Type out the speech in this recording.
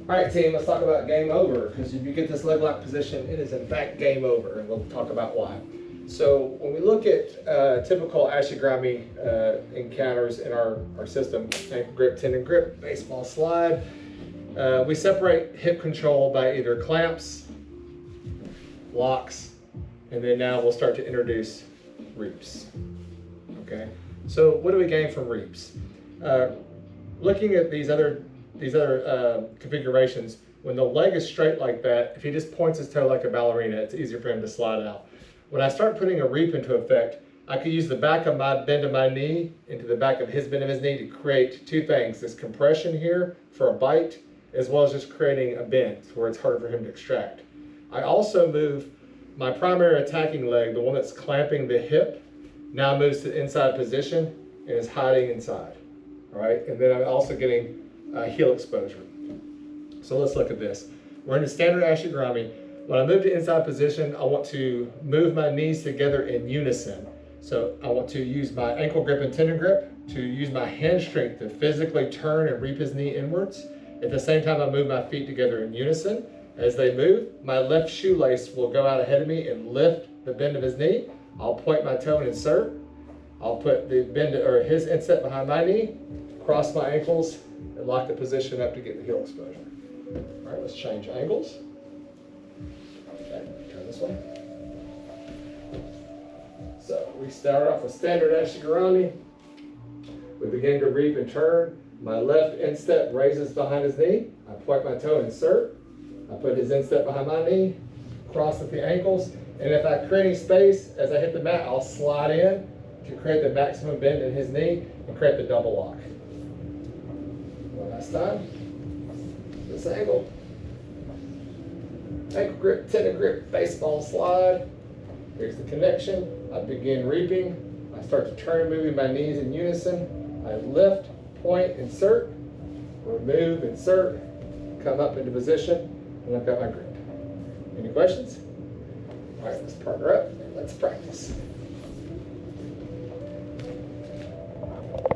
All right, team, let's talk about game over, because if you get this leg lock position, it is in fact game over, and we'll talk about why. So when we look at typical ashigami encounters in our system, ankle grip, tendon grip, baseball slide, we separate hip control by either clamps, locks, and then now we'll start to introduce reaps. Okay, so what do we gain from reaps? Looking at these other configurations, when the leg is straight like that, if he just points his toe like a ballerina, it's easier for him to slide out. When I start putting a reap into effect, I could use the back of my bend of my knee into the back of his bend of his knee to create two things: this compression here for a bite, as well as just creating a bend where it's harder for him to extract. I also move my primary attacking leg, the one that's clamping the hip, now moves to inside position and is hiding inside. All right, and then I'm also getting heel exposure. So let's look at this. We're in the standard ashigami. When I move to inside position, I want to move my knees together in unison. So I want to use my ankle grip and tendon grip to use my hand strength to physically turn and reap his knee inwards. At the same time, I move my feet together in unison. As they move, my left shoelace will go out ahead of me and lift the bend of his knee. I'll point my toe and insert. I'll put the bend or his inset behind my knee, cross my ankles, and lock the position up to get the heel exposure. All right, let's change angles. Okay, turn this way. So we start off with standard ashigami. We begin to reap and turn. My left instep raises behind his knee. I point my toe and insert. I put his instep behind my knee, cross at the ankles, and if I create any space as I hit the mat, I'll slide in to create the maximum bend in his knee and create the double lock. One last time. This angle. Ankle grip, tendon grip, baseball slide. Here's the connection. I begin reaping. I start to turn, moving my knees in unison. I lift, point, insert, remove, insert, come up into position, and I've got my grip. Any questions? All right, let's partner up and let's practice.